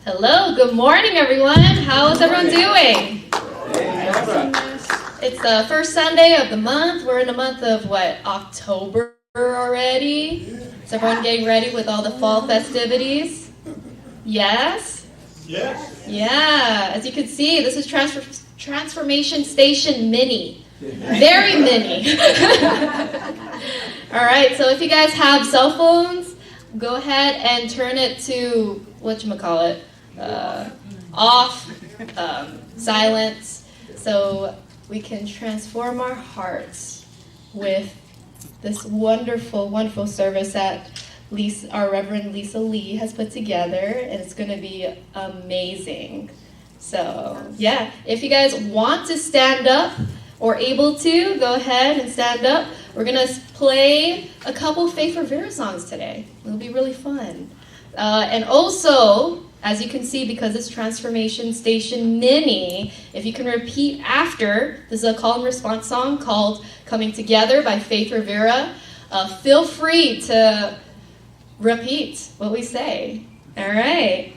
Hello, good morning everyone. How is everyone doing? It's the first Sunday of the month. We're in the month of October already? Is everyone getting ready with all the fall festivities? Yes? Yes. Yeah, as you can see, this is Transformation Station Mini. Very mini. All right, so if you guys have cell phones, go ahead and turn it to, whatchamacallit, off, silence, so we can transform our hearts with this wonderful, wonderful service that our Reverend Lisa Lee has put together, and it's going to be amazing. So, yeah, if you guys want to stand up or able to, go ahead and stand up. We're going to play a couple Faith Rivera songs today. It'll be really fun. And also, as you can see, because it's Transformation Station Mini, if you can repeat after, this is a call and response song called Coming Together by Faith Rivera. Feel free to repeat what we say. All right.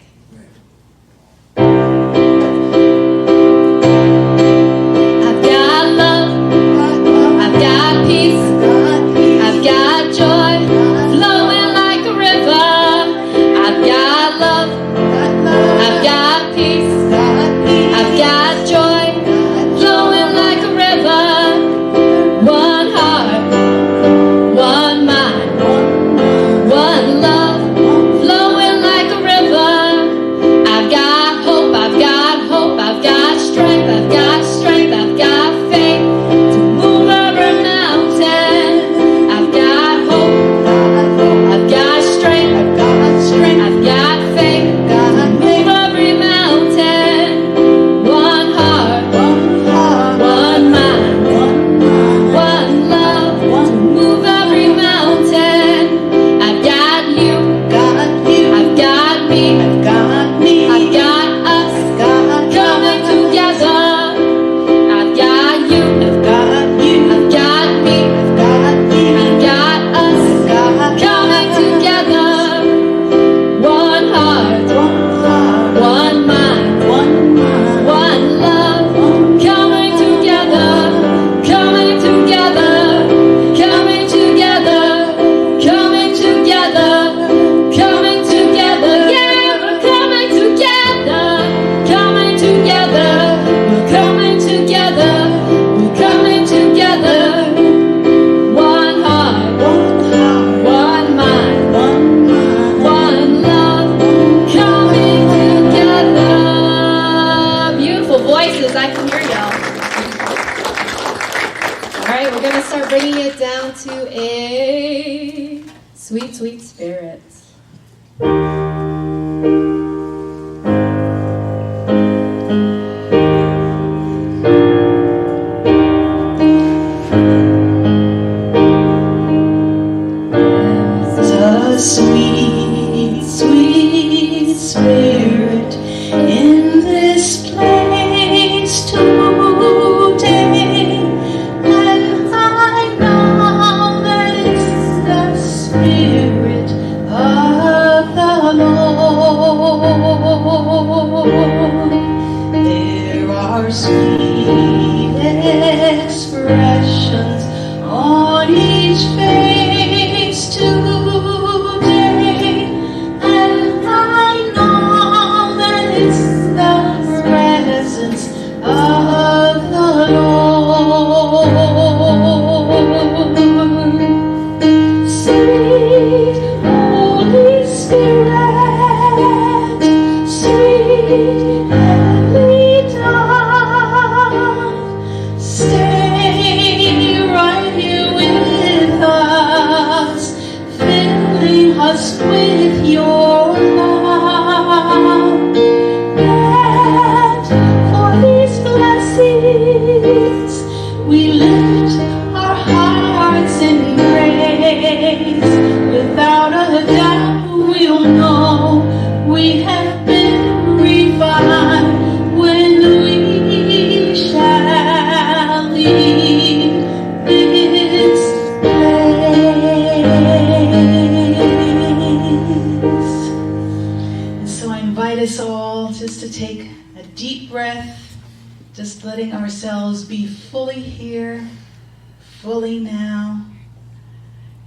I've got love, I've got peace, I've got joy, flowing like a river. I've got love, I've got peace, I've got joy, flowing like a river. One heart, one mind, one love, flowing like a river. I've got hope, I've got strength, I've got faith to move over mountains. I've got hope, I've got strength, I've got faith to move every mountain. One heart, one mind, one love to move every mountain. I've got you, I've got me, I've got us coming together. I've got you, I've got me, I've got us coming together. One heart, one mind, one love coming together, coming together, coming together, coming together, coming together. Yeah, we're coming together, coming together, we're coming together, we're coming together. One heart, one mind, one love coming together. Beautiful voices, I can hear y'all. All right, we're going to start bringing it down to a sweet, sweet spirit. The sweet, sweet spirit in this place today, and I know that it's the spirit of the Lord. There are sweet expressions on each face today, and I know that it's the presence of the Lord. Sweet Holy Spirit, sweet heavenly dove, stay right here with us, filling us with your love. And for these blessings, we lift our hearts in praise. Without a doubt, we'll know we have been refined. invite us all just to take a deep breath, just letting ourselves be fully here, fully now,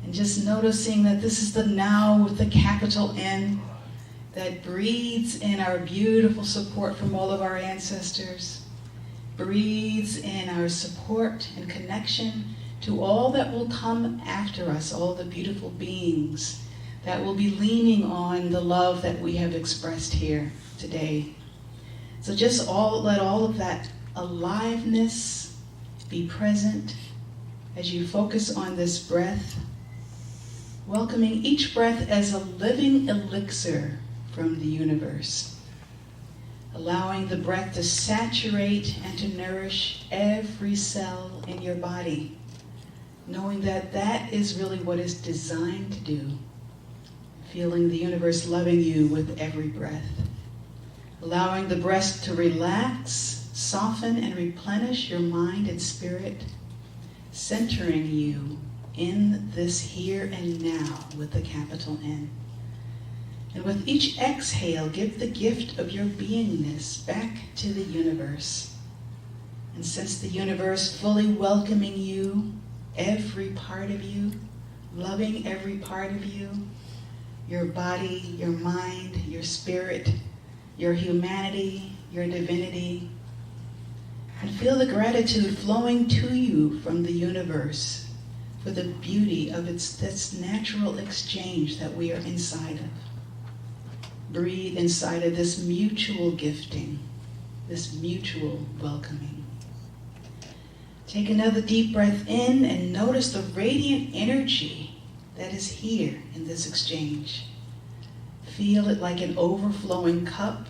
and just noticing that this is the now with the capital N that breathes in our beautiful support from all of our ancestors, breathes in our support and connection to all that will come after us, all the beautiful beings that will be leaning on the love that we have expressed here today. So just let all of that aliveness be present as you focus on this breath, welcoming each breath as a living elixir from the universe, allowing the breath to saturate and to nourish every cell in your body, knowing that that is really what it's designed to do. Feeling the universe loving you with every breath. Allowing the breath to relax, soften, and replenish your mind and spirit, centering you in this here and now with the capital N. And with each exhale, give the gift of your beingness back to the universe. And sense the universe fully welcoming you, every part of you, loving every part of you, your body, your mind, your spirit, your humanity, your divinity. And feel the gratitude flowing to you from the universe for the beauty of this natural exchange that we are inside of. Breathe inside of this mutual gifting, this mutual welcoming. Take another deep breath in and notice the radiant energy that is here in this exchange. Feel it like an overflowing cup,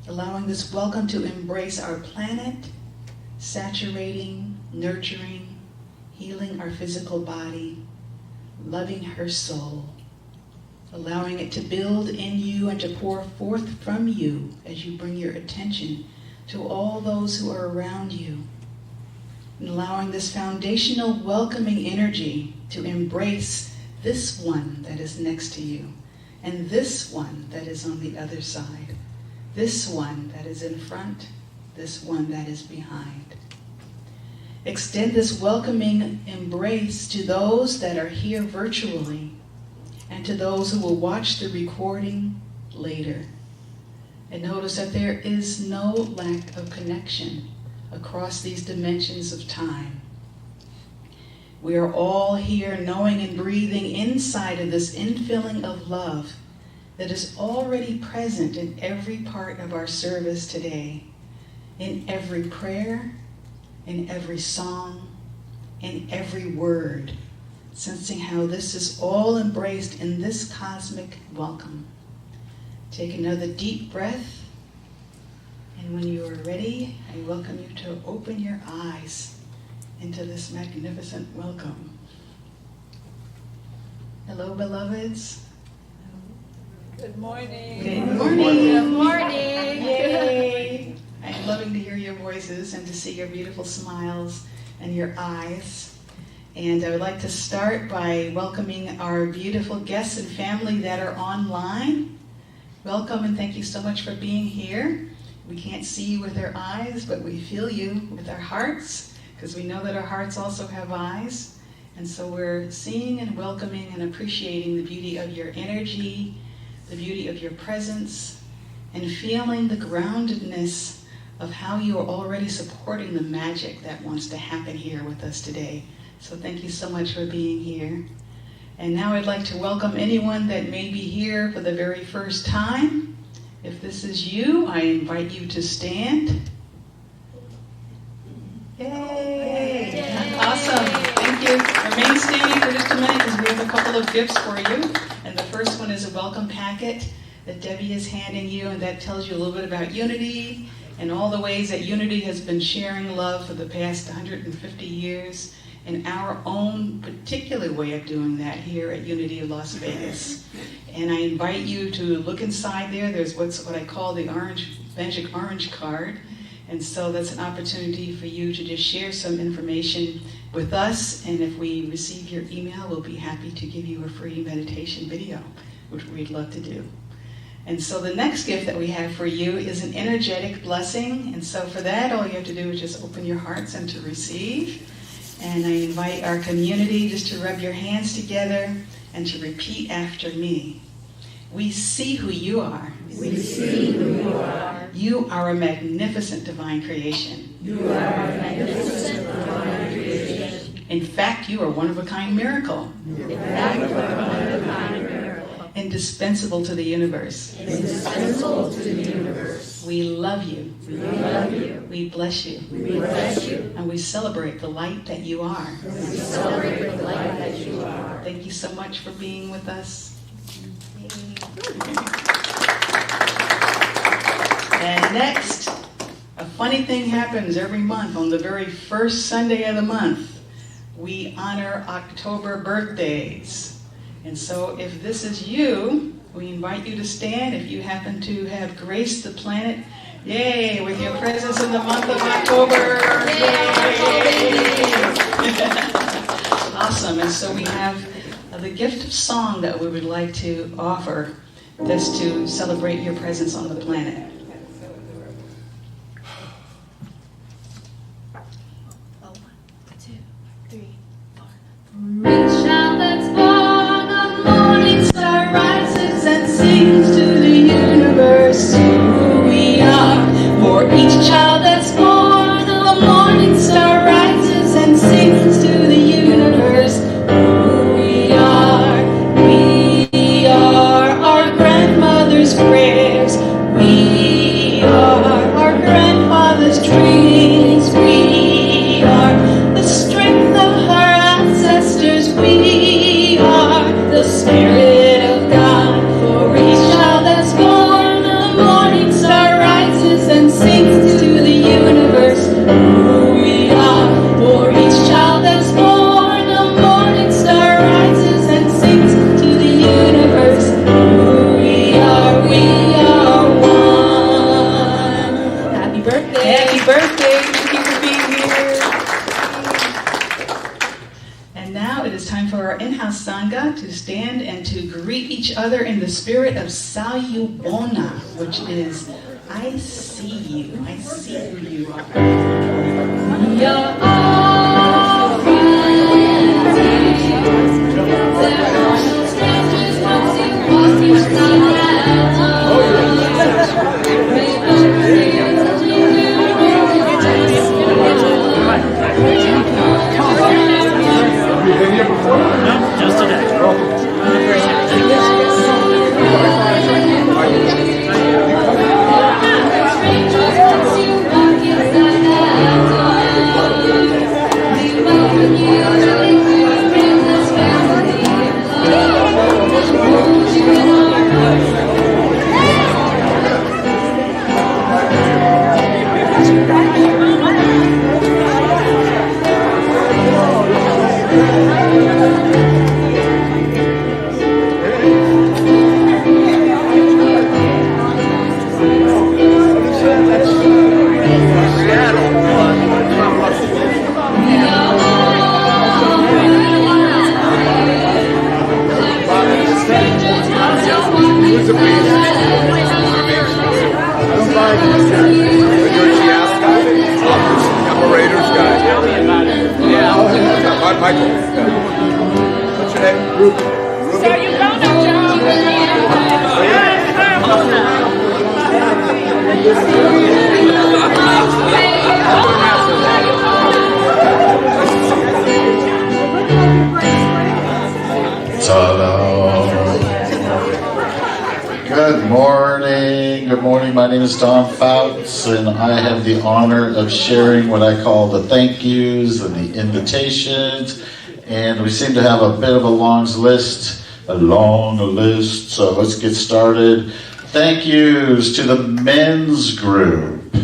allowing this welcome to embrace our planet, saturating, nurturing, healing our physical body, loving her soul, allowing it to build in you and to pour forth from you as you bring your attention to all those who are around you, and allowing this foundational welcoming energy to embrace this one that is next to you, and this one that is on the other side, this one that is in front, this one that is behind. Extend this welcoming embrace to those that are here virtually and to those who will watch the recording later. And notice that there is no lack of connection across these dimensions of time. We are all here knowing and breathing inside of this infilling of love that is already present in every part of our service today, in every prayer, in every song, in every word, sensing how this is all embraced in this cosmic welcome. Take another deep breath, and when you are ready, I welcome you to open your eyes into this magnificent welcome. Hello, beloveds. Good morning. Good morning. Good morning. Yay. I'm loving to hear your voices and to see your beautiful smiles and your eyes. And I would like to start by welcoming our beautiful guests and family that are online. Welcome and thank you so much for being here. We can't see you with our eyes, but we feel you with our hearts, because we know that our hearts also have eyes. And so we're seeing and welcoming and appreciating the beauty of your energy, the beauty of your presence, and feeling the groundedness of how you are already supporting the magic that wants to happen here with us today. So thank you so much for being here. And now I'd like to welcome anyone that may be here for the very first time. If this is you, I invite you to stand. Yay! Yay. Awesome. Thank you. Remain standing for just a minute because we have a couple of gifts for you. And the first one is a welcome packet that Debbie is handing you, and that tells you a little bit about Unity and all the ways that Unity has been sharing love for the past 150 years and our own particular way of doing that here at Unity of Las Vegas. And I invite you to look inside there. There's what I call the magic orange card. And so that's an opportunity for you to just share some information with us. And if we receive your email, we'll be happy to give you a free meditation video, which we'd love to do. And so the next gift that we have for you is an energetic blessing. And so for that, all you have to do is just open your hearts and to receive. And I invite our community just to rub your hands together and to repeat after me. We see who you are. We see who you are. You are a magnificent divine creation. You are a magnificent divine creation. In fact, you are one of a kind miracle. In fact, you are one of a kind miracle. Indispensable to the universe. Indispensable to the universe. We love you. We love you. We bless you. We bless you. And we celebrate the light that you are. We celebrate the light that you are. Thank you so much for being with us. And next, a funny thing happens every month on the very first Sunday of the month. We honor October birthdays. And so if this is you, we invite you to stand if you happen to have graced the planet, yay, with your presence in the month of October. Yay! Awesome. And so we have the gift of song that we would like to offer just to celebrate your presence on the planet. Reach out, let's born, the morning star rises And sings to the universe who we are. For each child that's born, the morning star rises and sings to the universe who we are. We are our grandmother's prayers. We are our grandfather's dreams. We are the strength of our ancestors. We are the Spirit of God. For each child that's born, the morning star rises and sings to the universe who we are. For each child that's born, the morning star rises and sings to the universe who we are. We are one. Happy birthday. Happy birthday. Thank you for being here. And now it is time for our in-house Sangha to stand and to greet each other in the spirit of Sayubona, which is, I see you. I see who you are. We are all friends. There are no strangers once you walk each side. Just today. Michael. What's your name? Ruben. So you don't know Good morning. Good morning. My name is Don Fouts, and I have the honor of sharing what I call the thank yous and the invitations. And we seem to have a bit of a long list, so let's get started. Thank yous to the men's group.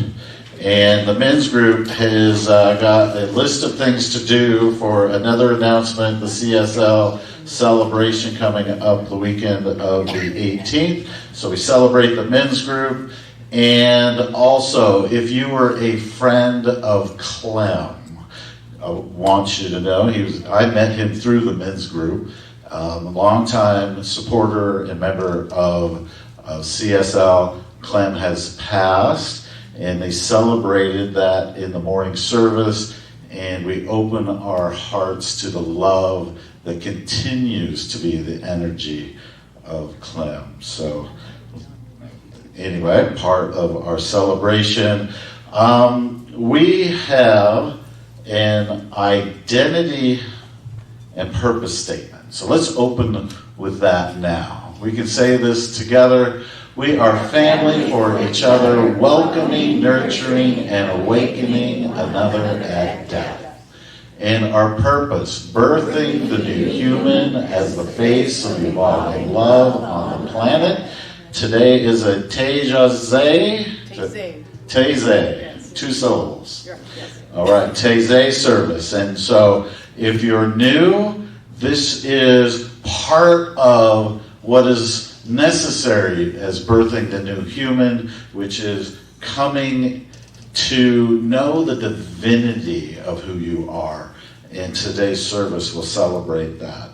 And the men's group has got a list of things to do for another announcement, the CSL celebration coming up the weekend of the 18th. So we celebrate the men's group. And also, if you were a friend of Clem, I want you to know, I met him through the men's group, a long-time supporter and member of of CSL. Clem has passed, and they celebrated that in the morning service, and we open our hearts to the love that continues to be the energy of Clem. So anyway, part of our celebration. We have an identity and purpose statement. So let's open with that now. We can say this together. We are family for each other, welcoming, nurturing, and awakening another at death. And our purpose, birthing the new human as the face of evolving love on the planet. Today is a Teze, 2 syllables. All right, Teze service. And so if you're new, this is part of what is necessary as birthing the new human, which is coming to know the divinity of who you are. And today's service will celebrate that.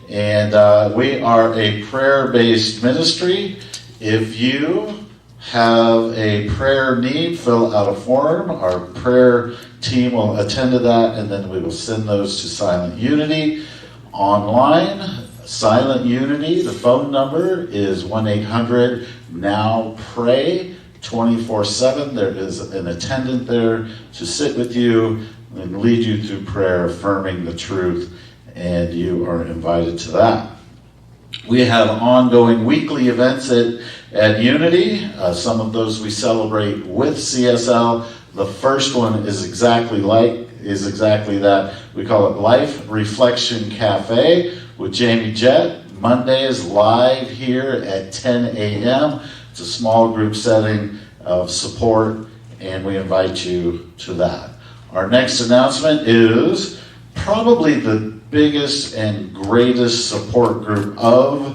And we are a prayer-based ministry. If you have a prayer need, fill out a form. Our prayer team will attend to that, and then we will send those to Silent Unity. Online, Silent Unity, the phone number is 1-800-NOW-PRAY, 24/7. There is an attendant there to sit with you and lead you through prayer, affirming the truth, and you are invited to that. We have ongoing weekly events at Unity. Some of those we celebrate with CSL. The first one is exactly that. We call it Life Reflection Cafe with Jamie Jett. Monday is live here at 10 a.m. It's a small group setting of support, and we invite you to that. Our next announcement is probably the biggest and greatest support group of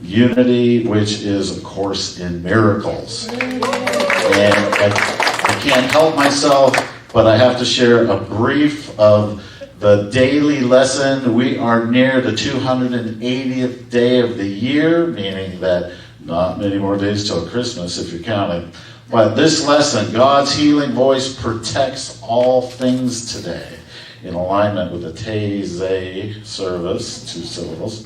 Unity, which is A Course in Miracles. And I can't help myself, but I have to share a brief of the daily lesson. We are near the 280th day of the year, meaning that not many more days till Christmas if you're counting. But this lesson, God's healing voice protects all things today, in alignment with the Teze service, 2 syllables.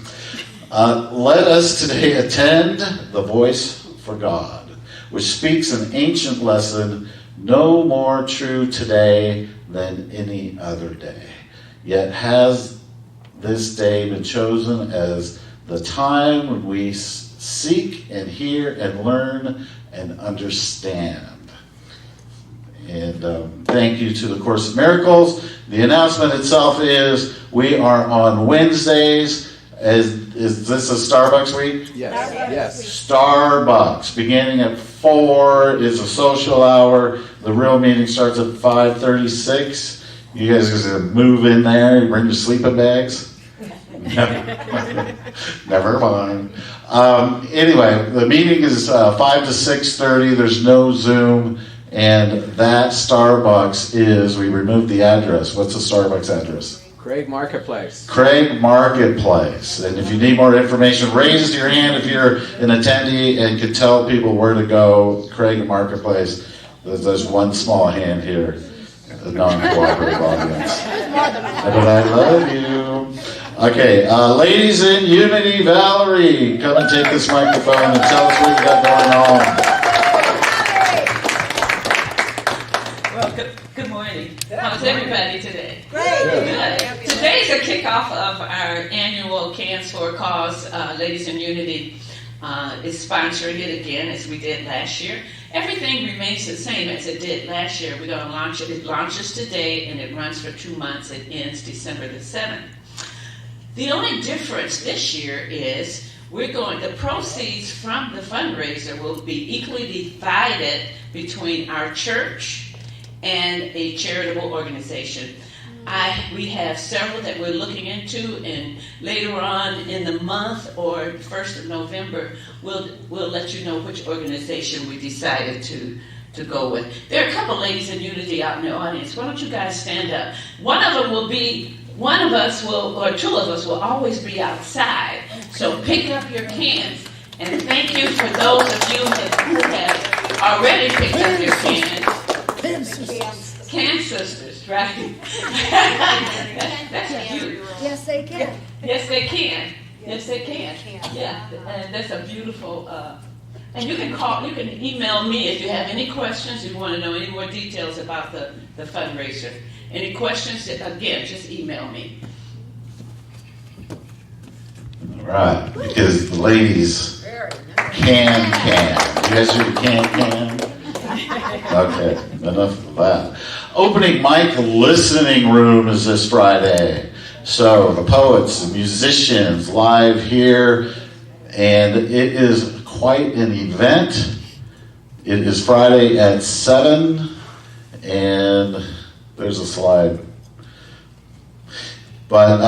Let us today attend the Voice for God, which speaks an ancient lesson, no more true today than any other day. Yet has this day been chosen as the time when we seek and hear and learn and understand. And thank you to the Course in Miracles. The announcement itself is we are on Wednesdays. Is this a Starbucks week? Yes. Starbucks. Beginning at 4 is a social hour. The real meeting starts at 5:36. You guys are going to move in there and bring your sleeping bags? Never mind. Anyway, the meeting is 5 to 6:30. There's no Zoom. And that Starbucks is, we removed the address. What's the Starbucks address? Craig Marketplace. Craig Marketplace. And if you need more information, raise your hand if you're an attendee and can tell people where to go. Craig Marketplace. There's one small hand here, a non-cooperative audience. But I love you. Okay, ladies in Unity, Valerie, come and take this microphone and tell us what you got going on. Good morning. How's everybody today? Great. Good. Today's a kickoff of our annual Cans for a Cause. Ladies in Unity is sponsoring it again as we did last year. Everything remains the same as it did last year. We're going to launch it. It launches today and it runs for 2 months. It ends December the 7th. The only difference this year is the proceeds from the fundraiser will be equally divided between our church and a charitable organization. We have several that we're looking into, and later on in the month or 1st of November, we'll let you know which organization we decided to go with. There are a couple ladies in Unity out in the audience. Why don't you guys stand up? One of us will always be outside. So pick up your cans And thank you for those of you who have already picked up your cans. Can sisters, right? That's cute. Yes, they can. Yes, they can. Yes, they can. Yeah, and that's a beautiful. And you can email me if you have any questions, if you want to know any more details about the fundraiser. Any questions, again, just email me. All right, because the ladies can. You guys do the can? Okay, enough of that. Opening mic listening room is this Friday. So the poets, the musicians, live here, and it is quite an event. It is Friday at 7, and there's a slide. But,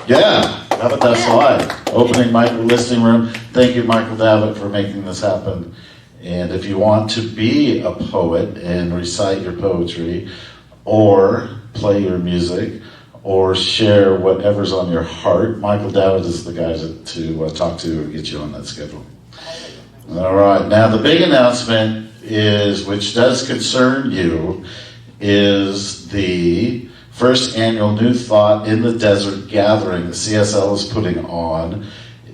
yeah, how about that slide? Opening mic listening room. Thank you, Michael Davitt, for making this happen. And if you want to be a poet and recite your poetry, or play your music, or share whatever's on your heart, Michael Davitt is the guy to talk to or get you on that schedule. All right, now the big announcement is, which does concern you, is the first annual New Thought in the Desert gathering that CSL is putting on.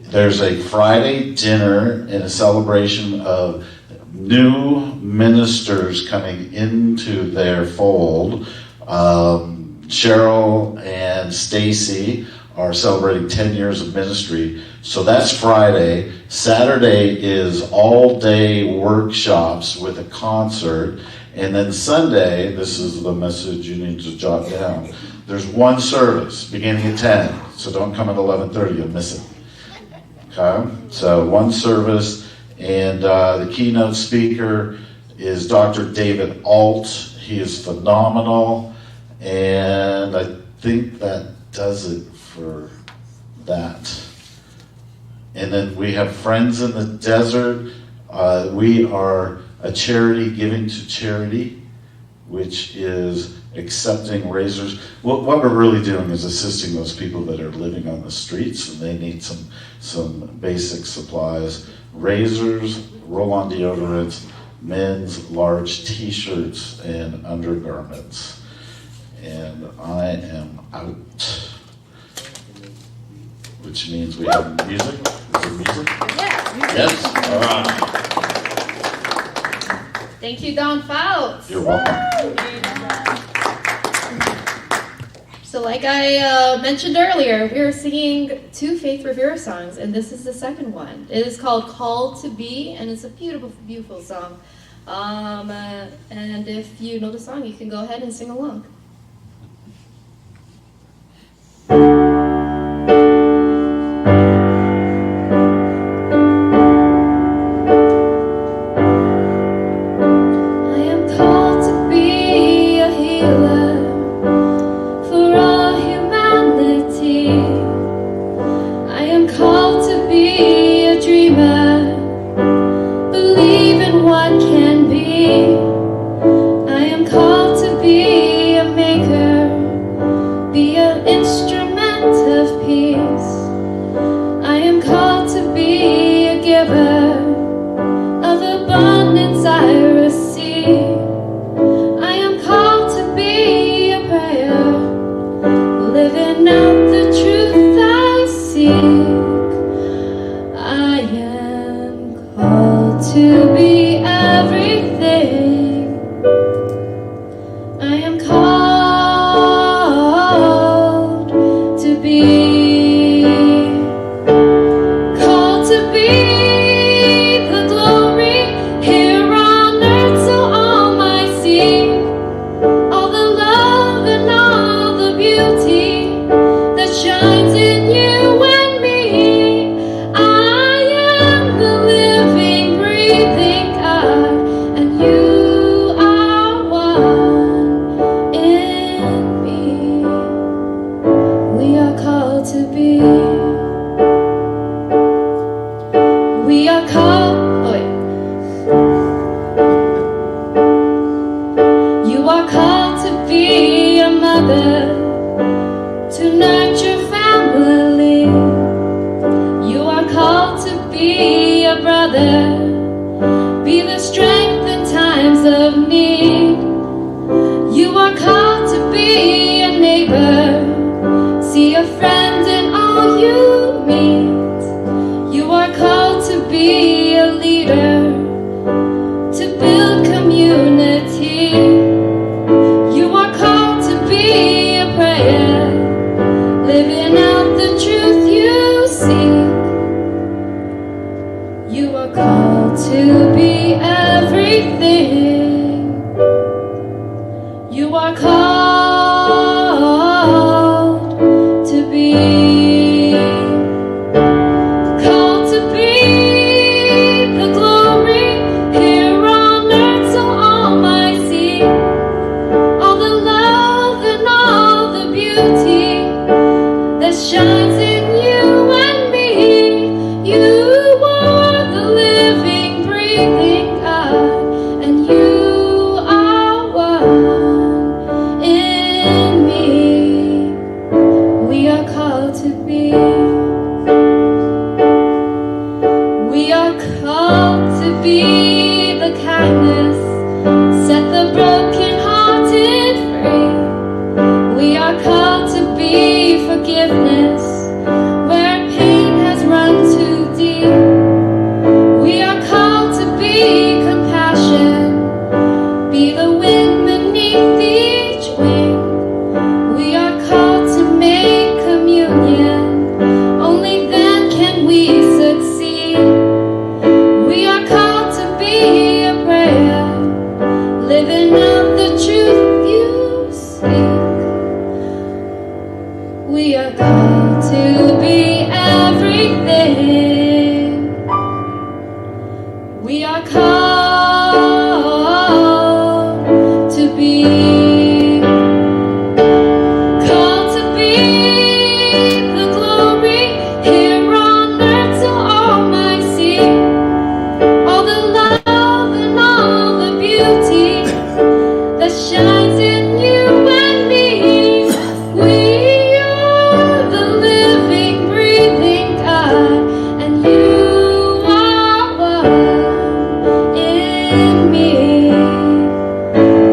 There's a Friday dinner and a celebration of new ministers coming into their fold. Cheryl and Stacy are celebrating 10 years of ministry. So that's Friday. Saturday is all-day workshops with a concert. And then Sunday, this is the message you need to jot down. There's one service beginning at 10. So don't come at 11:30, you'll miss it. Okay? So one service. And the keynote speaker is Dr. David Alt. He is phenomenal. And I think that does it for that. And then we have Friends in the Desert. We are a charity giving to charity, which is accepting razors. What we're really doing is assisting those people that are living on the streets, and they need some basic supplies. Razors, roll-on deodorants, men's large t-shirts, and undergarments. And I am out. Which means we have music. Is there music? Yeah. Yes? All right. Thank you, Don Fouts. You're welcome. So like I mentioned earlier, we are singing 2 Faith Revere songs, and this is the second one. It is called Called to Be, and it's a beautiful, beautiful song. And if you know the song, you can go ahead and sing along. What can be, I am called to be a strength in times of need. You are called to be a neighbor. See a friend in all you meet. You are called to be a leader, to build community. You are called to be a prayer, living out the truth you seek. You are called to be everything. You are called to be. Called to be the glory here on earth, so all might see. All the love and all the beauty that shines in you and me. You are the living, breathing God, and you are one in me. We are called to be. We are called to be the kindness, set the broken-hearted free. We are called to be forgiveness, where pain has run too deep. We are called to be compassion, be the wind beneath each wing. We are called to make communion, only then can we succeed. We are called to be a prayer, living out the truth you seek. We are called to be everything. We are called to be. Called to be the glory here on earth, so all might see. All the love and all the beauty that shines in you and me. We are the living, breathing God, and you are one in me.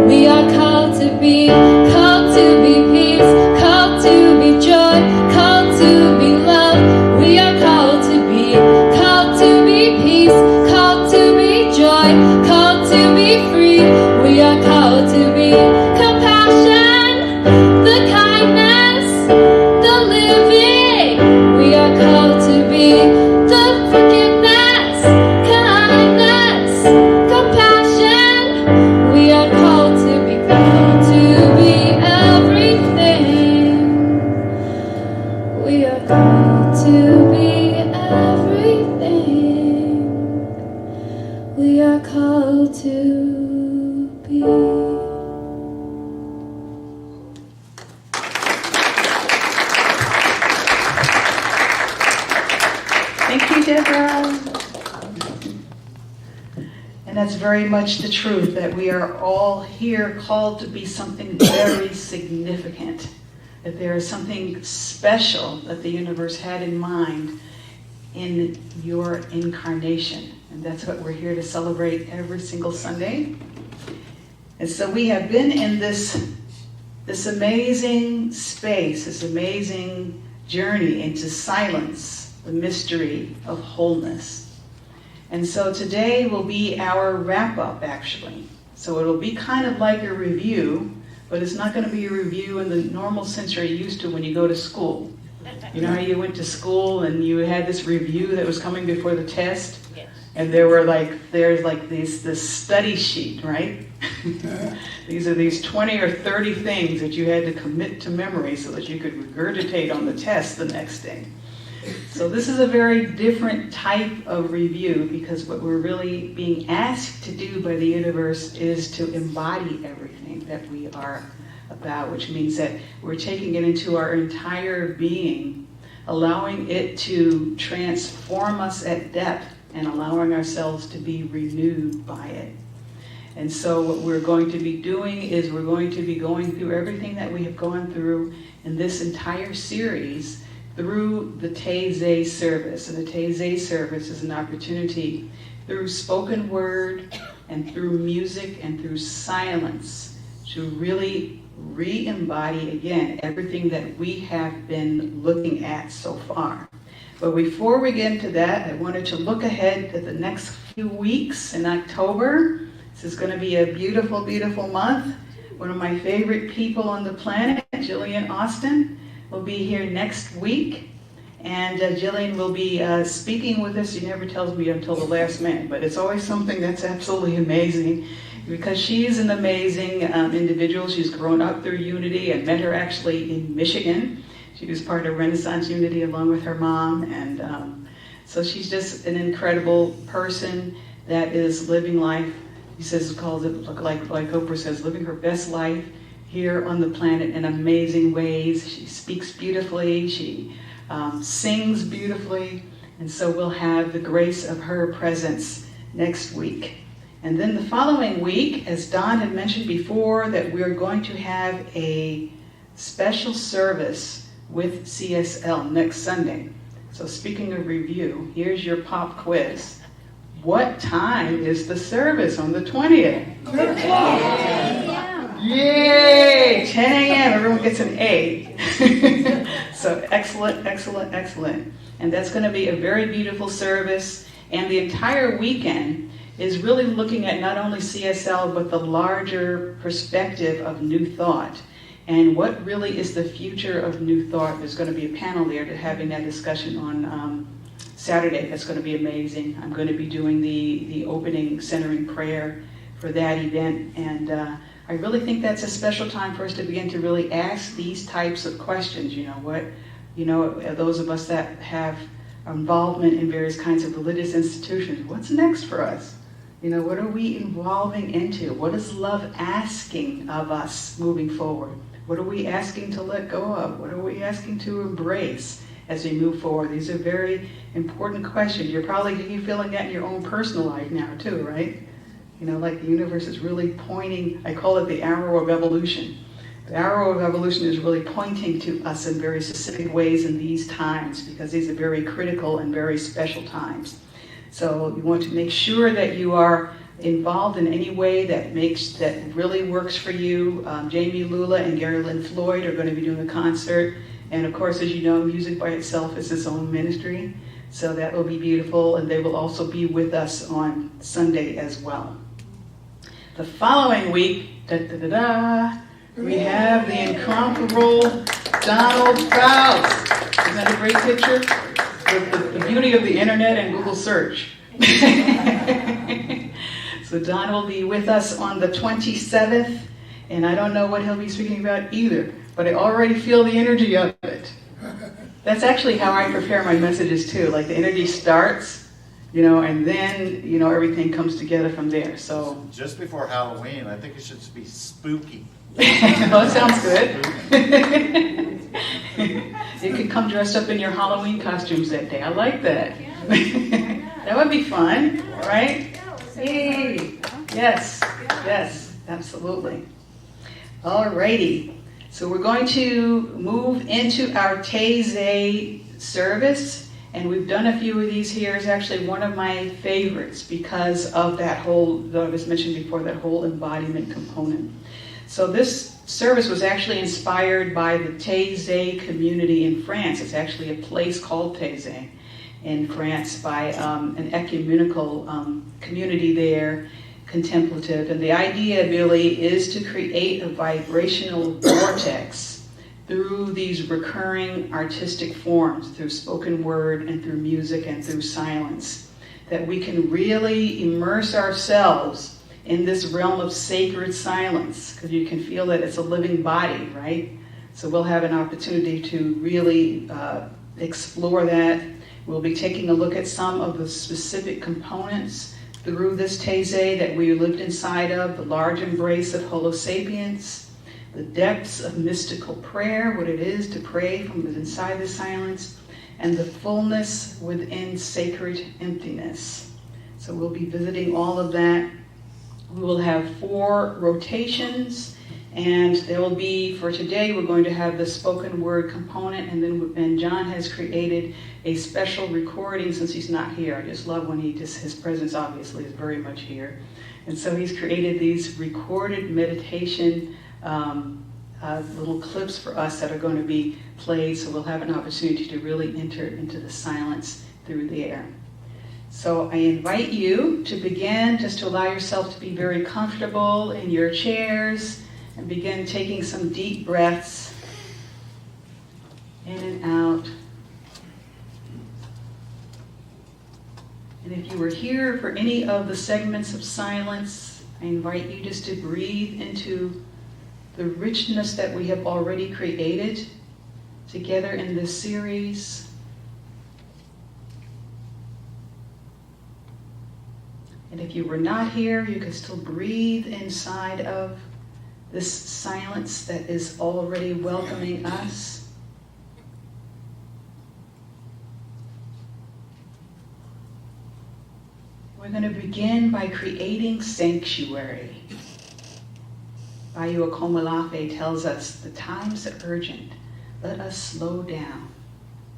We are called to be peace, called to be joy, called to be love. We are called to be peace, called to be joy, called to be free. We are called to be compassion, the kindness, the living. We are called to be the forgiveness, kindness, compassion. We are called to be everything. We are called to be everything. We are called to be. Thank you, Deborah. And that's very much the truth, that we are all here called to be something very significant, that there is something special that the universe had in mind in your incarnation. And that's what we're here to celebrate every single Sunday. And so we have been in this amazing space, this amazing journey into silence, the mystery of wholeness. And so today will be our wrap-up, actually. So it'll be kind of like a review, but it's not going to be a review in the normal sense you're used to when you go to school. You know how you went to school and you had this review that was coming before the test? Yes. And there's this study sheet, right? These are these 20 or 30 things that you had to commit to memory so that you could regurgitate on the test the next day. So this is a very different type of review, because what we're really being asked to do by the universe is to embody everything that we are about, which means that we're taking it into our entire being, allowing it to transform us at depth and allowing ourselves to be renewed by it. And so what we're going to be doing is we're going to be going through everything that we have gone through in this entire series through the Taizé service. And the Taizé service is an opportunity through spoken word, and through music and through silence to really re-embody again everything that we have been looking at so far. But before we get into that, I wanted to look ahead to the next few weeks in October. This is going to be a beautiful, beautiful month. One of my favorite people on the planet, Jillian Austin, will be here next week. And Jillian will be speaking with us. She never tells me until the last minute, but it's always something that's absolutely amazing because she's an amazing individual. She's grown up through Unity. I met her actually in Michigan. She was part of Renaissance Unity along with her mom. And so she's just an incredible person that is living life. He says, calls it, like Oprah says, living her best life here on the planet in amazing ways. She speaks beautifully. She sings beautifully, and so we'll have the grace of her presence next week. And then the following week, as Don had mentioned before, that we're going to have a special service with CSL next Sunday. So speaking of review, here's your pop quiz. What time is the service on the 20th? Yay! 10 a.m. Everyone gets an A. So excellent, excellent, excellent. And that's going to be a very beautiful service. And the entire weekend is really looking at not only CSL, but the larger perspective of New Thought. And what really is the future of New Thought? There's going to be a panel there to having that discussion on Saturday. That's going to be amazing. I'm going to be doing the opening centering prayer for that event. And I really think that's a special time for us to begin to really ask these types of questions. Those of us that have involvement in various kinds of religious institutions, what's next for us? What are we evolving into? What is love asking of us moving forward? What are we asking to let go of? What are we asking to embrace as we move forward? These are very important questions. You're feeling that in your own personal life now too, right? Like the universe is really pointing, I call it the arrow of evolution. The arrow of evolution is really pointing to us in very specific ways in these times because these are very critical and very special times. So you want to make sure that you are involved in any way that really works for you. Jamie Lula and Gary Lynn Floyd are going to be doing a concert. And of course, as you know, music by itself is its own ministry. So that will be beautiful. And they will also be with us on Sunday as well. The following week, we have the incomparable Donald Fouts. Isn't that a great picture? The beauty of the internet and Google search. So Don will be with us on the 27th, and I don't know what he'll be speaking about either, but I already feel the energy of it. That's actually how I prepare my messages too. Like the energy starts, and then, everything comes together from there. So just before Halloween, I think it should be spooky. That sounds good. You can come dressed up in your Halloween costumes that day. I like that. That would be fun, right? Yay! Yes, absolutely. Alrighty. So we're going to move into our Taizé service, and we've done a few of these here. It's actually one of my favorites because of that whole, that I was mentioned before, that whole embodiment component. So this service was actually inspired by the Taizé community in France. It's actually a place called Taizé in France by an ecumenical community there, contemplative. And the idea really is to create a vibrational vortex through these recurring artistic forms, through spoken word and through music and through silence, that we can really immerse ourselves in this realm of sacred silence, because you can feel that it's a living body, right? So we'll have an opportunity to really explore that. We'll be taking a look at some of the specific components through this Taizé that we lived inside of, the large embrace of Homo sapiens, the depths of mystical prayer, what it is to pray from inside the silence, and the fullness within sacred emptiness. So we'll be visiting all of that. We will have 4 rotations, and there will be, for today, we're going to have the spoken word component, and John has created a special recording since he's not here. I just love when his presence obviously is very much here. And so he's created these recorded meditation little clips for us that are going to be played, so we'll have an opportunity to really enter into the silence through there. So I invite you to begin, just to allow yourself to be very comfortable in your chairs, and begin taking some deep breaths in and out. And if you were here for any of the segments of silence, I invite you just to breathe into the richness that we have already created together in this series. And if you were not here, you can still breathe inside of this silence that is already welcoming us. We're going to begin by creating sanctuary. Bayo Akomolafe tells us, the times are urgent, let us slow down.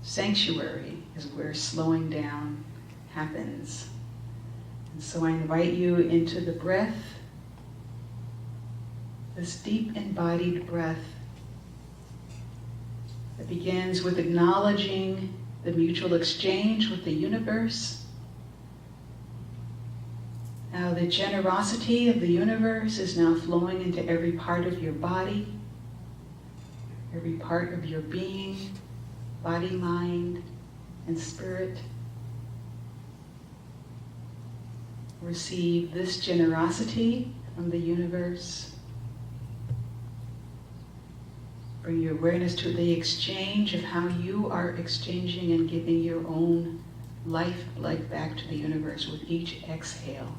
Sanctuary is where slowing down happens. And so I invite you into the breath, this deep embodied breath that begins with acknowledging the mutual exchange with the universe. Now the generosity of the universe is now flowing into every part of your body, every part of your being, body, mind, and spirit. Receive this generosity from the universe. Bring your awareness to the exchange of how you are exchanging and giving your own life back to the universe with each exhale.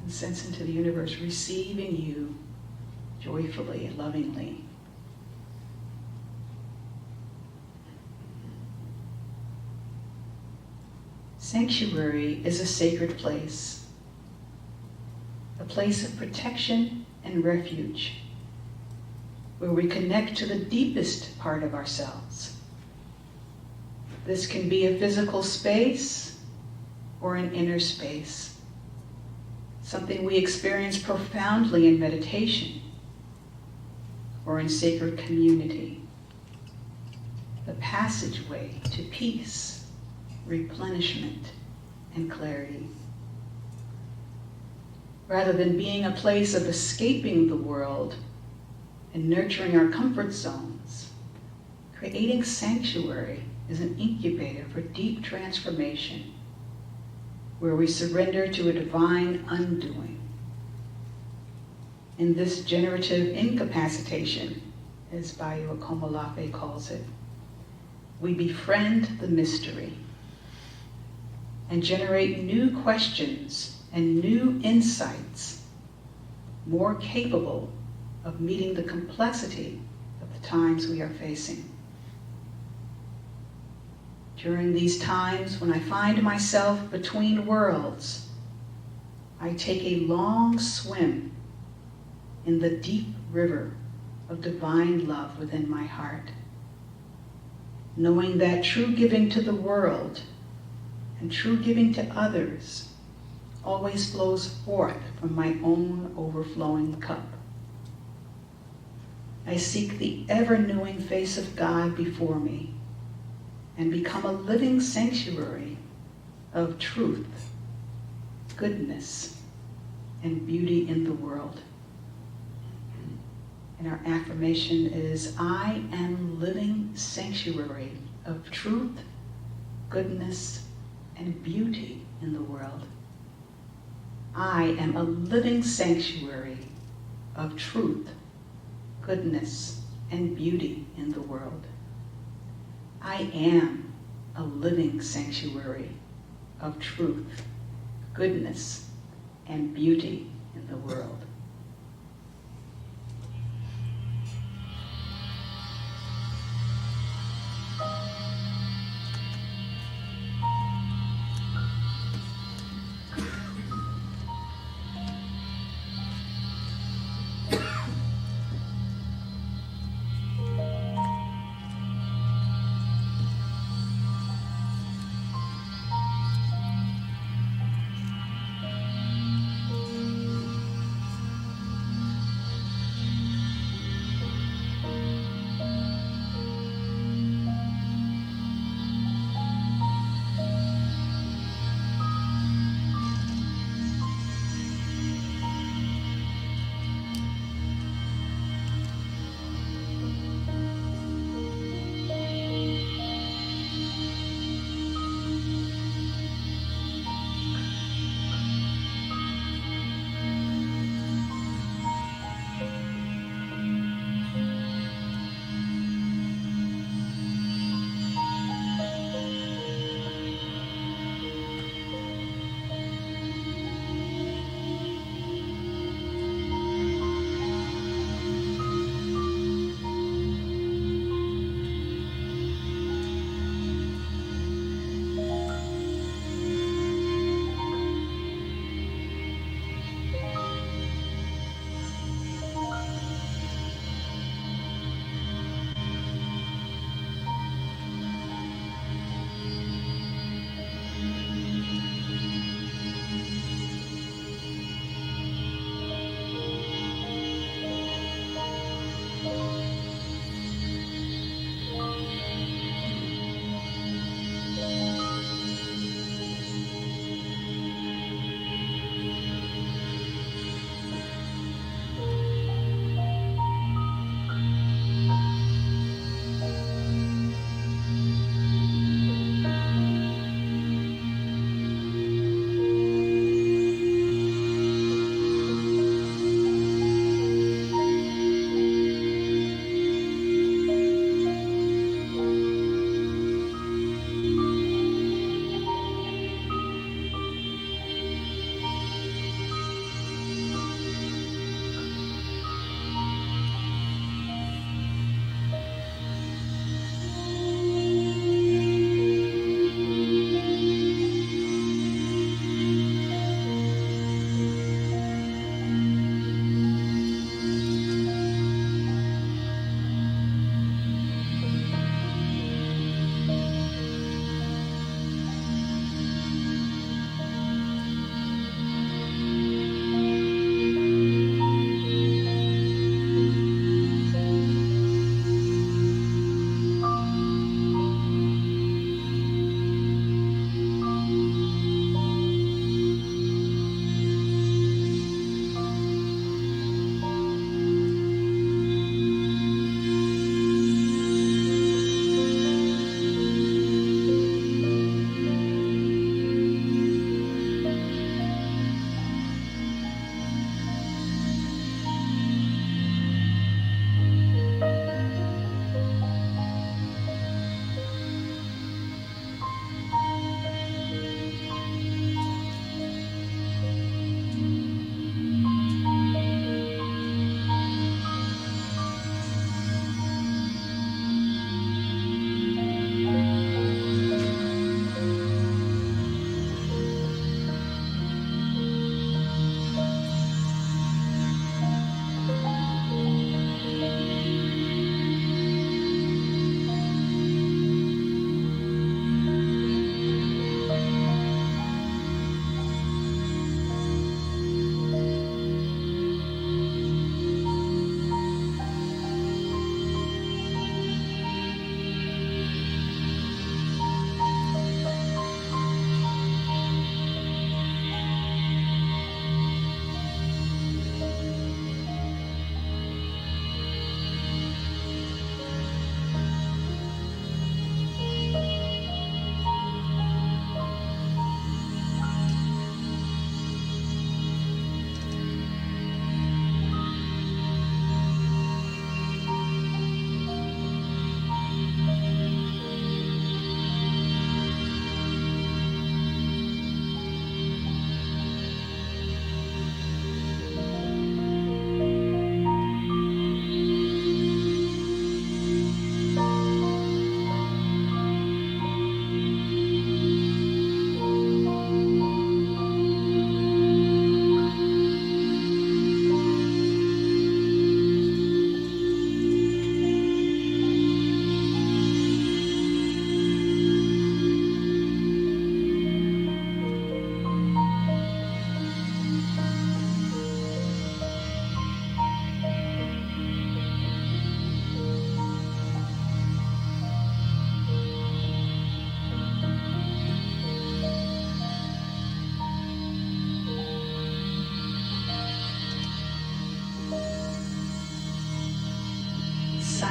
And sense into the universe receiving you joyfully and lovingly. Sanctuary is a sacred place, a place of protection and refuge, where we connect to the deepest part of ourselves. This can be a physical space or an inner space, something we experience profoundly in meditation or in sacred community. The passageway to peace, replenishment, and clarity. Rather than being a place of escaping the world and nurturing our comfort zones, creating sanctuary is an incubator for deep transformation, where we surrender to a divine undoing. In this generative incapacitation, as Bayo Akomolafe calls it, we befriend the mystery and generate new questions and new insights, more capable of meeting the complexity of the times we are facing. During these times when I find myself between worlds, I take a long swim in the deep river of divine love within my heart, knowing that true giving to the world and true giving to others always flows forth from my own overflowing cup. I seek the ever-knowing face of God before me and become a living sanctuary of truth, goodness, and beauty in the world. And our affirmation is, I am living sanctuary of truth, goodness, and beauty in the world. I am a living sanctuary of truth, goodness, and beauty in the world. I am a living sanctuary of truth, goodness, and beauty in the world.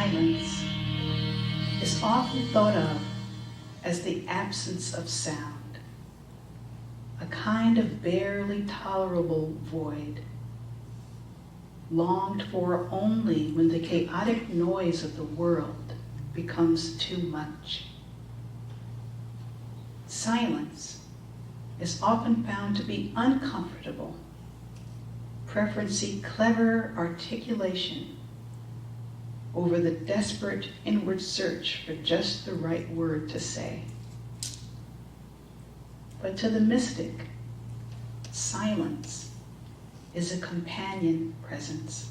Silence is often thought of as the absence of sound, a kind of barely tolerable void, longed for only when the chaotic noise of the world becomes too much. Silence is often found to be uncomfortable, preferencing clever articulation over the desperate inward search for just the right word to say. But to the mystic, silence is a companion presence,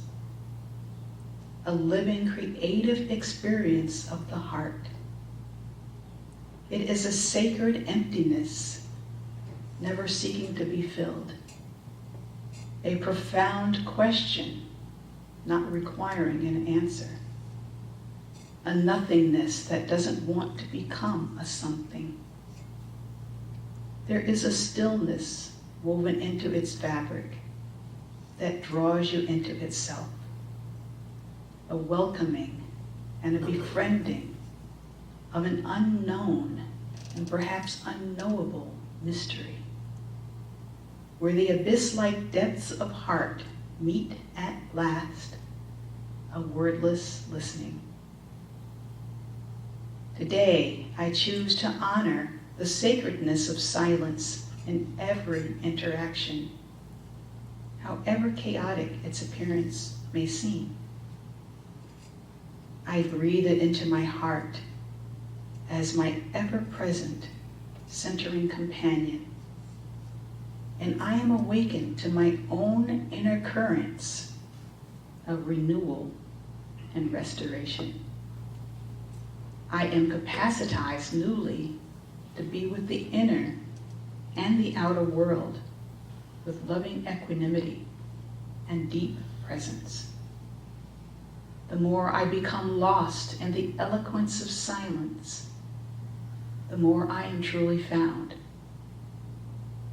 a living creative experience of the heart. It is a sacred emptiness, never seeking to be filled, a profound question, not requiring an answer, a nothingness that doesn't want to become a something. There is a stillness woven into its fabric that draws you into itself, a welcoming and a befriending of an unknown and perhaps unknowable mystery, where the abyss-like depths of heart meet at last, a wordless listening. Today, I choose to honor the sacredness of silence in every interaction, however chaotic its appearance may seem. I breathe it into my heart as my ever-present, centering companion, and I am awakened to my own inner currents of renewal and restoration. I am capacitized newly to be with the inner and the outer world with loving equanimity and deep presence. The more I become lost in the eloquence of silence, the more I am truly found,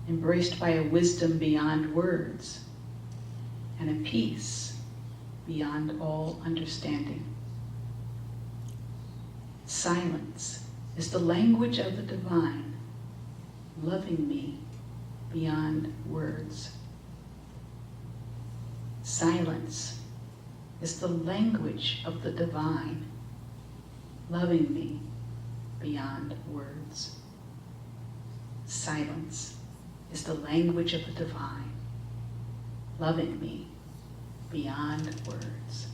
embraced by a wisdom beyond words and a peace beyond all understanding. Silence is the language of the divine, loving me beyond words. Silence is the language of the divine, loving me beyond words. Silence is the language of the divine, loving me beyond words.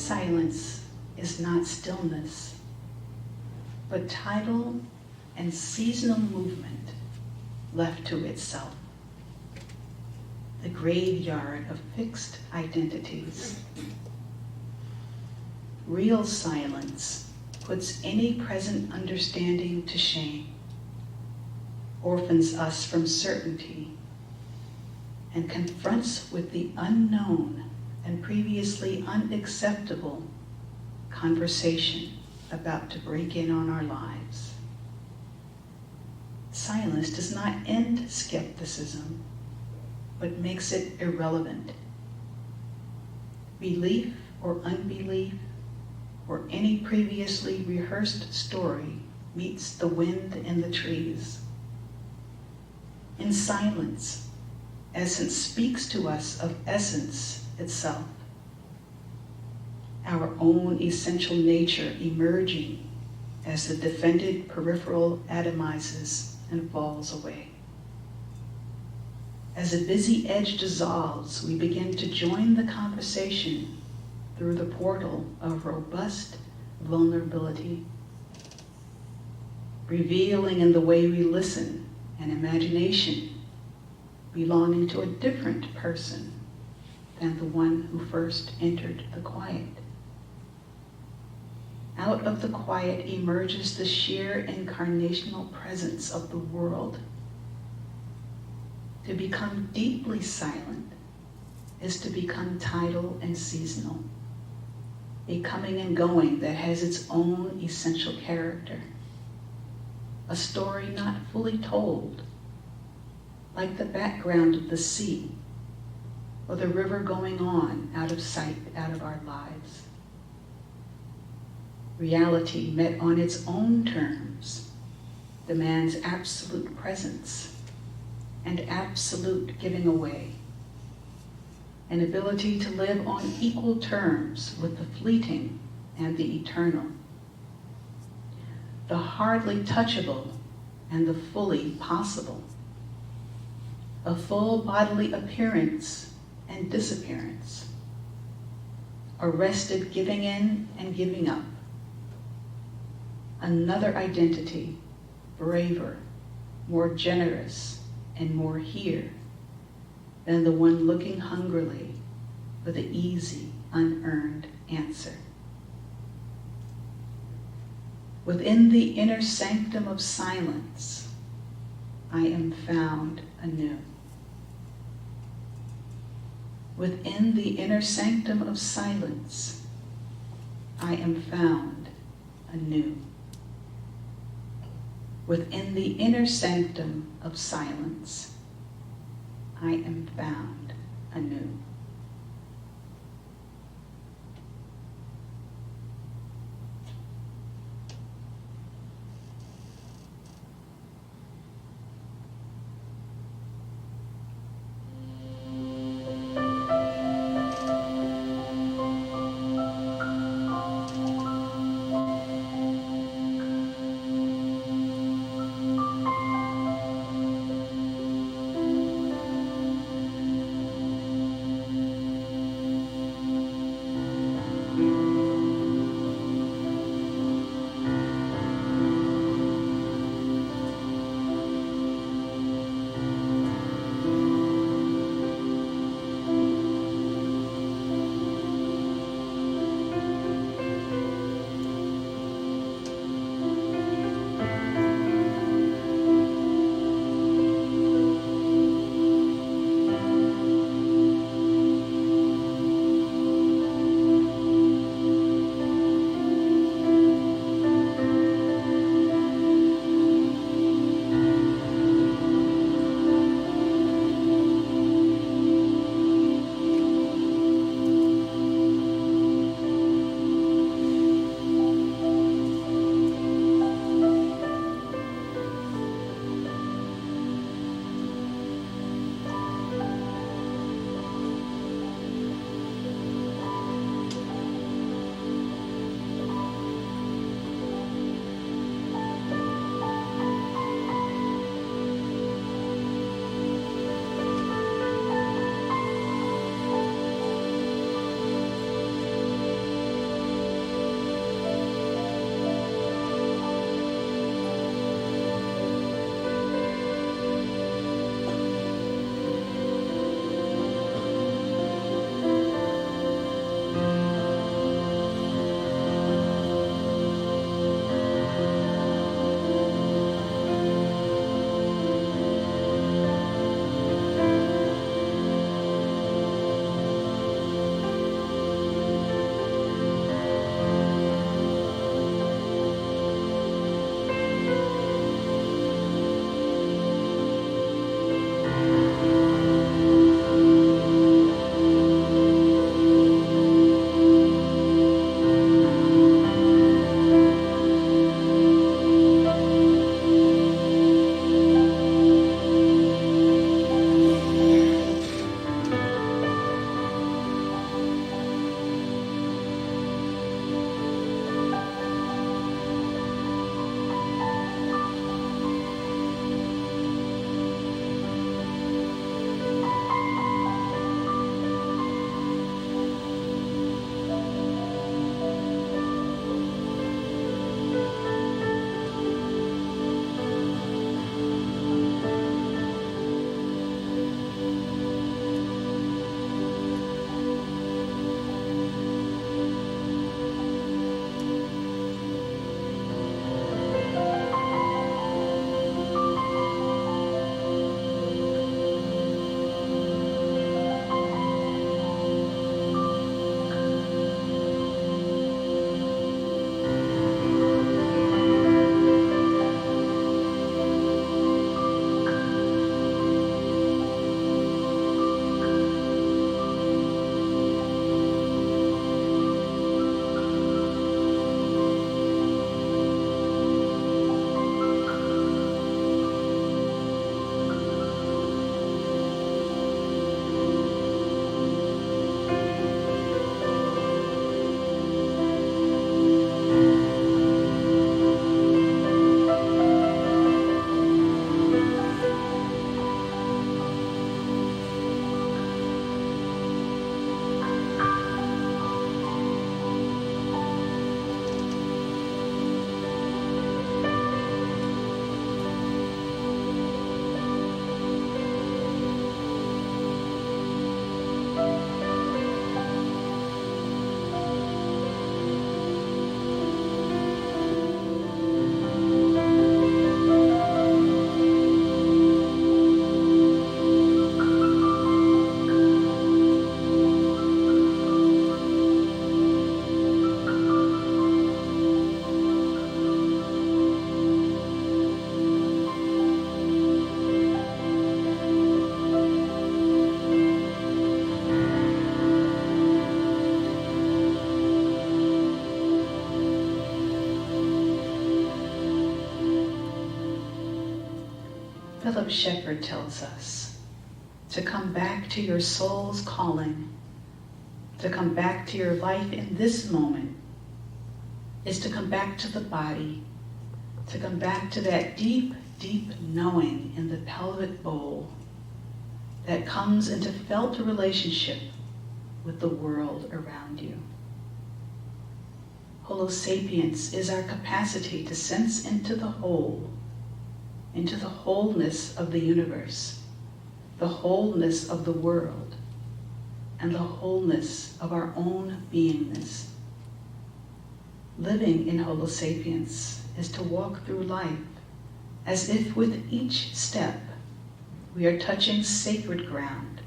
silence is not stillness, but tidal and seasonal movement left to itself. The graveyard of fixed identities. Real silence puts any present understanding to shame, orphans us from certainty, and confronts with the unknown and previously unacceptable conversation about to break in on our lives. Silence does not end skepticism, but makes it irrelevant. Belief or unbelief or any previously rehearsed story meets the wind in the trees. In silence, essence speaks to us of essence itself, our own essential nature emerging as the defended peripheral atomizes and falls away. As a busy edge dissolves, we begin to join the conversation through the portal of robust vulnerability, revealing in the way we listen an imagination belonging to a different person than the one who first entered the quiet. Out of the quiet emerges the sheer incarnational presence of the world. To become deeply silent is to become tidal and seasonal, a coming and going that has its own essential character, a story not fully told, like the background of the sea or the river going on out of sight, out of our lives. Reality met on its own terms demands absolute presence and absolute giving away, an ability to live on equal terms with the fleeting and the eternal, the hardly touchable and the fully possible, a full bodily appearance and disappearance, arrested giving in and giving up, another identity, braver, more generous, and more here than the one looking hungrily for the easy, unearned answer. Within the inner sanctum of silence, I am found anew. Within the inner sanctum of silence, I am found anew. Within the inner sanctum of silence, I am found anew. Philip Shepherd tells us, to come back to your soul's calling, to come back to your life in this moment, is to come back to the body, to come back to that deep, deep knowing in the pelvic bowl that comes into felt relationship with the world around you. Homo sapiens is our capacity to sense into the whole, into the wholeness of the universe, the wholeness of the world, and the wholeness of our own beingness. Living in Homo sapiens is to walk through life as if with each step we are touching sacred ground,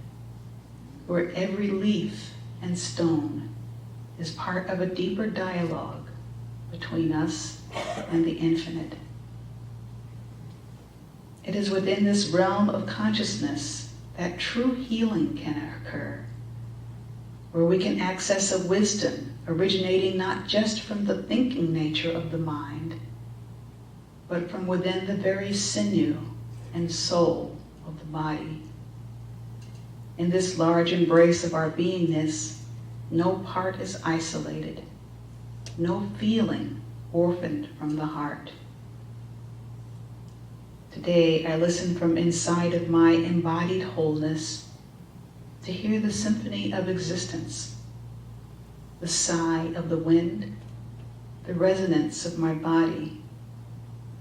where every leaf and stone is part of a deeper dialogue between us and the infinite. It is within this realm of consciousness that true healing can occur, where we can access a wisdom originating not just from the thinking nature of the mind, but from within the very sinew and soul of the body. In this large embrace of our beingness, no part is isolated, no feeling orphaned from the heart. Today, I listen from inside of my embodied wholeness to hear the symphony of existence, the sigh of the wind, the resonance of my body,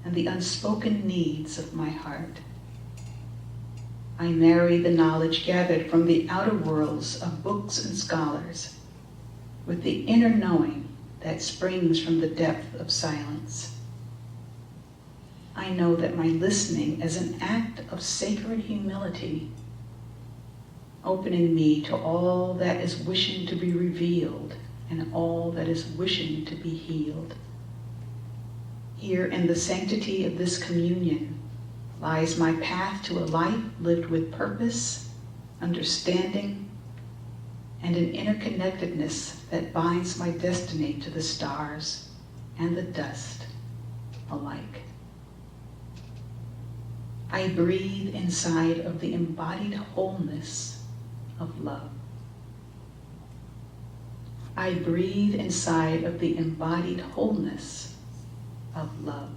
and the unspoken needs of my heart. I marry the knowledge gathered from the outer worlds of books and scholars with the inner knowing that springs from the depth of silence. I know that my listening is an act of sacred humility, opening me to all that is wishing to be revealed and all that is wishing to be healed. Here in the sanctity of this communion lies my path to a life lived with purpose, understanding, and an interconnectedness that binds my destiny to the stars and the dust alike. I breathe inside of the embodied wholeness of love. I breathe inside of the embodied wholeness of love.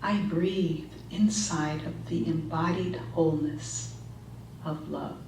I breathe inside of the embodied wholeness of love.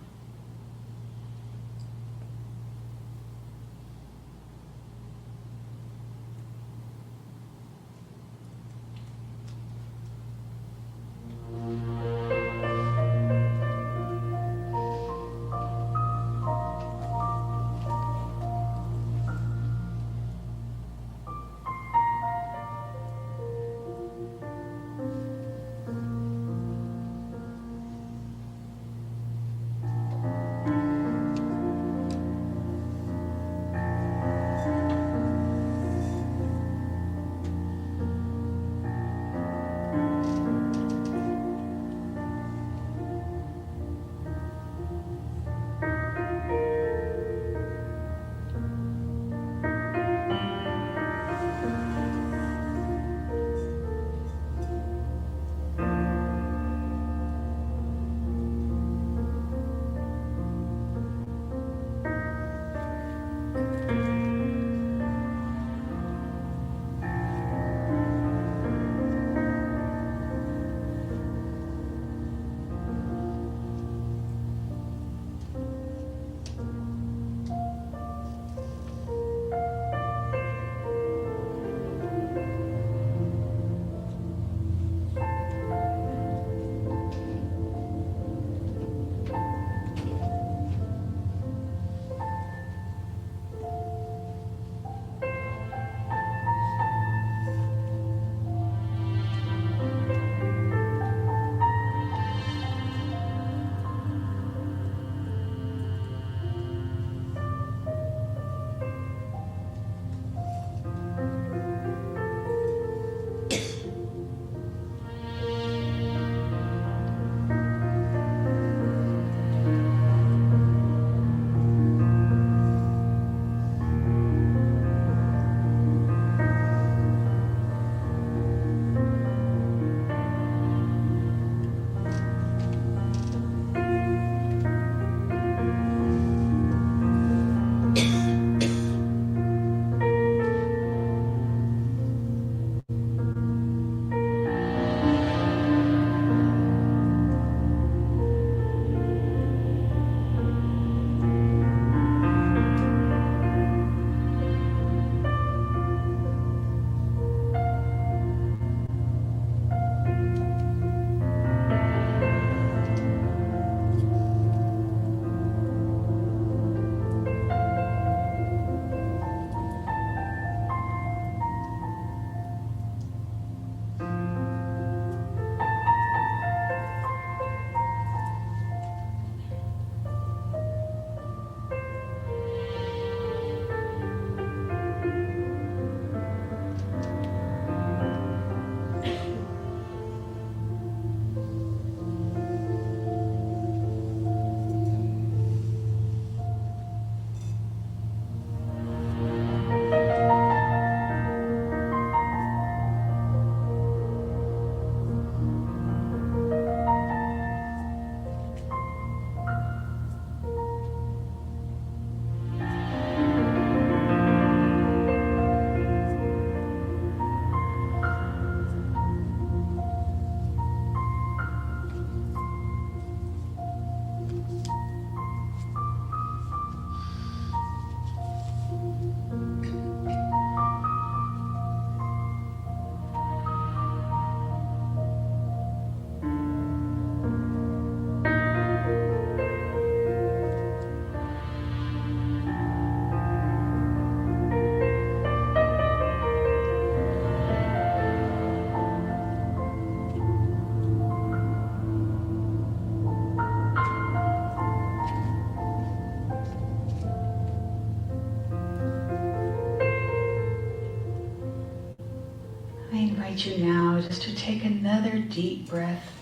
invite you now just to take another deep breath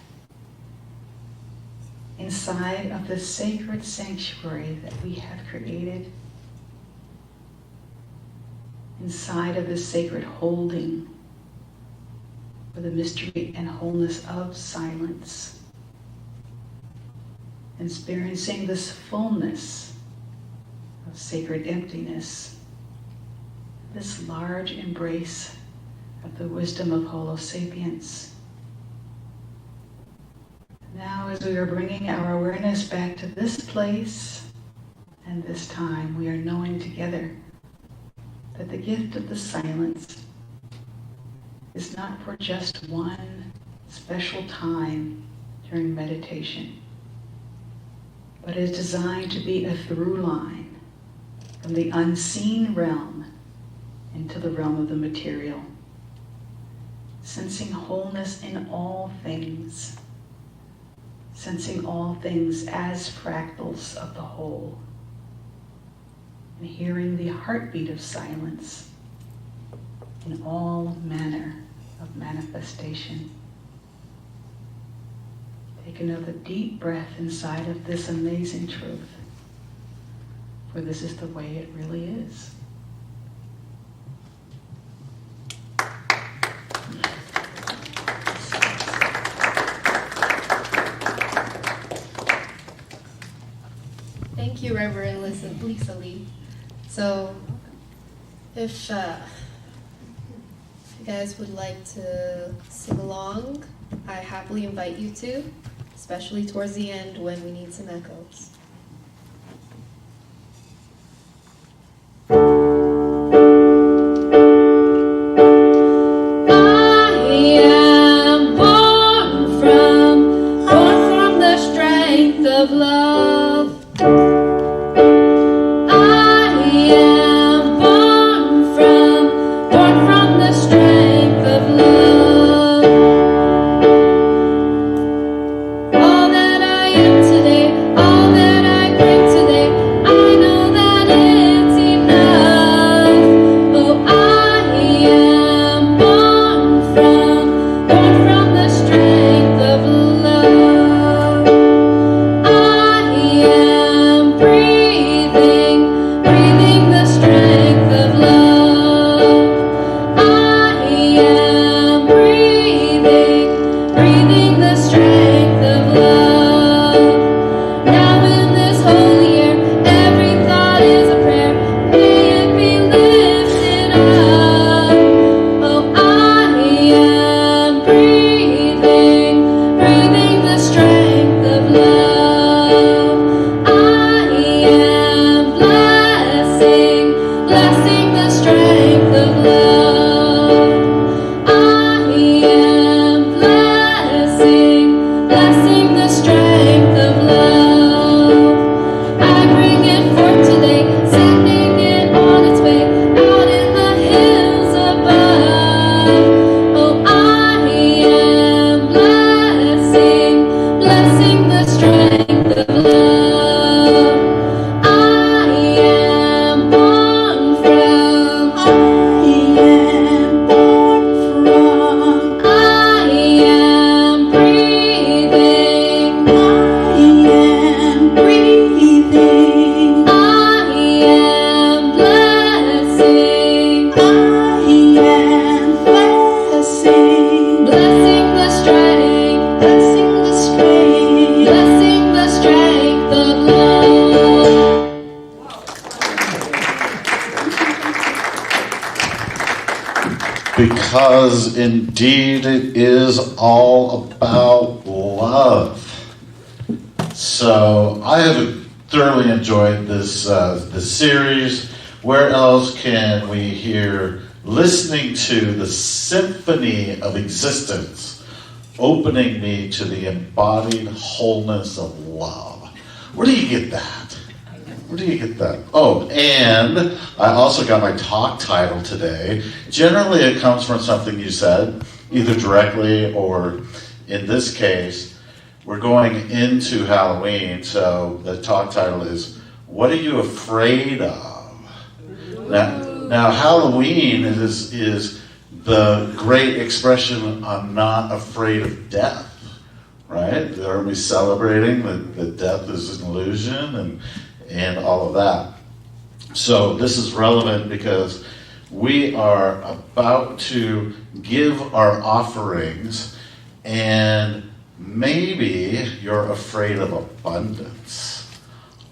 inside of the sacred sanctuary that we have created, inside of the sacred holding for the mystery and wholeness of silence, experiencing this fullness of sacred emptiness, this large embrace of the wisdom of Homo sapiens. Now, as we are bringing our awareness back to this place and this time, we are knowing together that the gift of the silence is not for just one special time during meditation, but is designed to be a through line from the unseen realm into the realm of the material, sensing wholeness in all things, sensing all things as fractals of the whole, and hearing the heartbeat of silence in all manner of manifestation. Take another deep breath inside of this amazing truth, for this is the way it really is. Thank you, Reverend Lisa Lee. So, if you guys would like to sing along, I happily invite you to, especially towards the end when we need some echoes. Because indeed it is all about love. So I have thoroughly enjoyed this series. Where else can we hear listening to the symphony of existence, opening me to the embodied wholeness of love? Where do you get that? Where do you get that? Oh, and I also got my talk title today. Generally, it comes from something you said, either directly or, in this case, we're going into Halloween, so the talk title is, What Are You Afraid Of? Now Halloween is the great expression, I'm not afraid of death, right? Are we celebrating that death is an illusion and all of that? So this is relevant because we are about to give our offerings, and maybe you're afraid of abundance.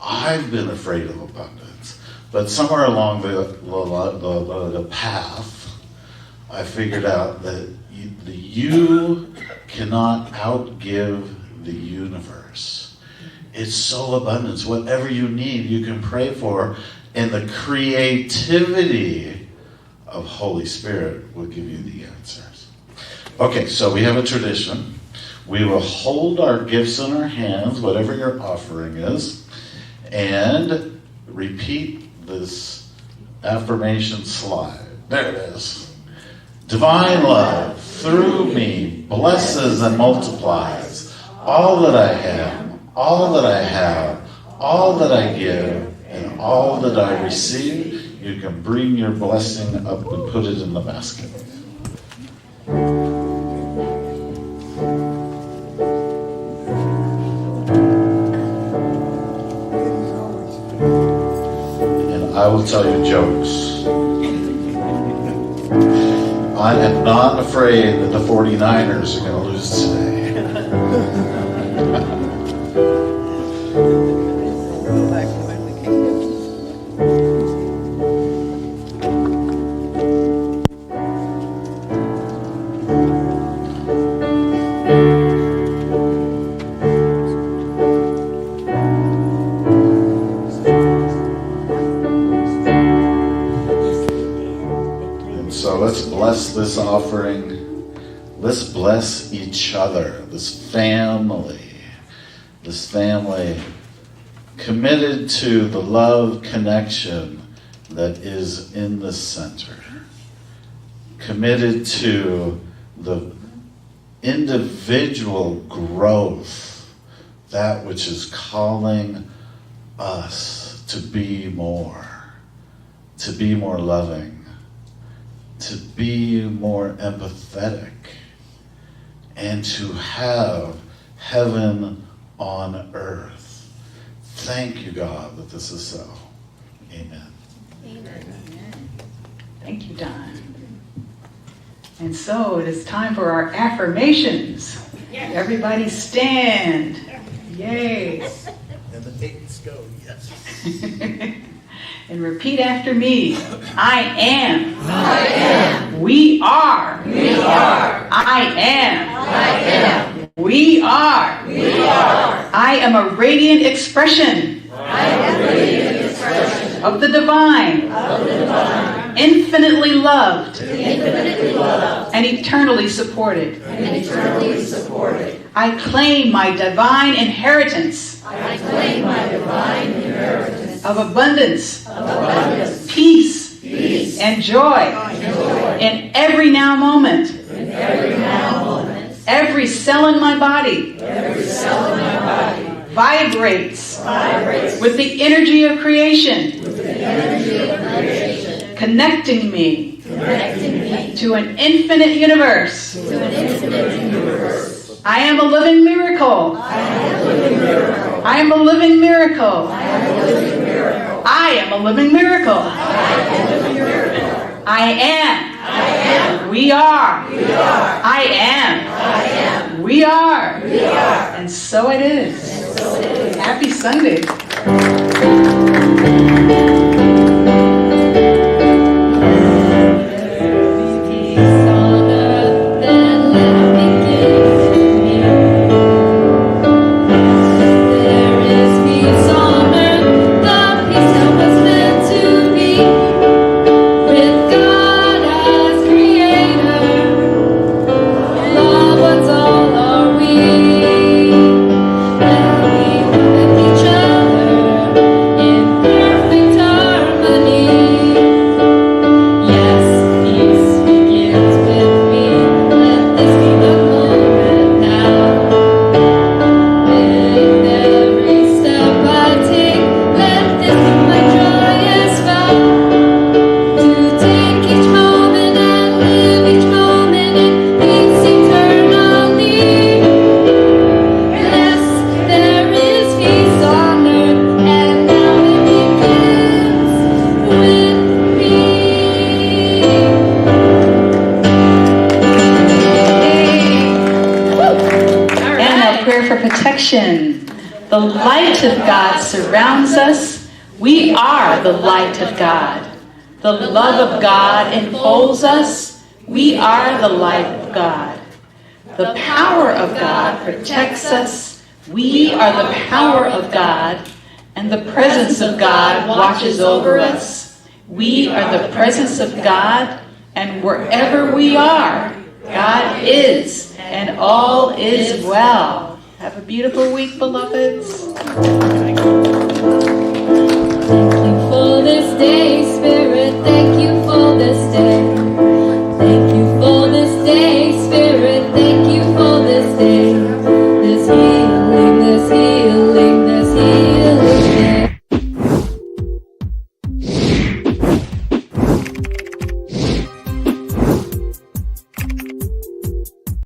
I've been afraid of abundance, but somewhere along the path, I figured out that you cannot outgive the universe. It's so abundant. Whatever you need, you can pray for, and the creativity of Holy Spirit will give you the answers. Okay, so we have a tradition. We will hold our gifts in our hands, whatever your offering is, and repeat this affirmation slide. There it is. Divine love through me blesses and multiplies all that I am, all that I have, all that I give, and all that I receive. You can bring your blessing up and put it in the basket. And I will tell you jokes. I am not afraid that the 49ers are going to lose today. Let's bless this offering. Let's bless each other, this family committed to the love connection that is in the center, committed to the individual growth, that which is calling us to be more loving, to be more empathetic, and to have heaven on earth. Thank you, God, that this is so. Amen. Amen. Thank you, Don. And so it is time for our affirmations. Everybody stand. Yay. And the eights go, yes. And repeat after me. I am. I am. We are. We are. I am. I am. We are. We are. I am a radiant expression. I am a radiant expression of the divine. of the divine. Infinitely loved. Infinitely loved. And eternally supported. And eternally supported. I claim my divine inheritance. I claim my divine inheritance Of abundance. of abundance. Peace. Peace. And joy. In every now moment. In every now moment. Every cell in my body. Every cell in my body. Vibrates. Vibrates. With the energy of creation. With the energy of creation. Connecting me. Connecting me To an infinite universe. to an infinite universe. I am a living miracle. I am a living miracle. I am a living miracle. I am a living miracle. I am a living miracle. I am a living miracle. I am. I am. We are. We are. I am. I am. We are. We are. And so it is. And so it is. Happy Sunday. Each other in perfect protection. The light of God surrounds us. We are the light of God. The love of God enfolds us. We are the light of God. The power of God protects us. We are the power of God. And the presence of God watches over us. We are the presence of God. And wherever we are, God is, and all is well. Have a beautiful week, beloveds. Thank you for this day, Spirit. Thank you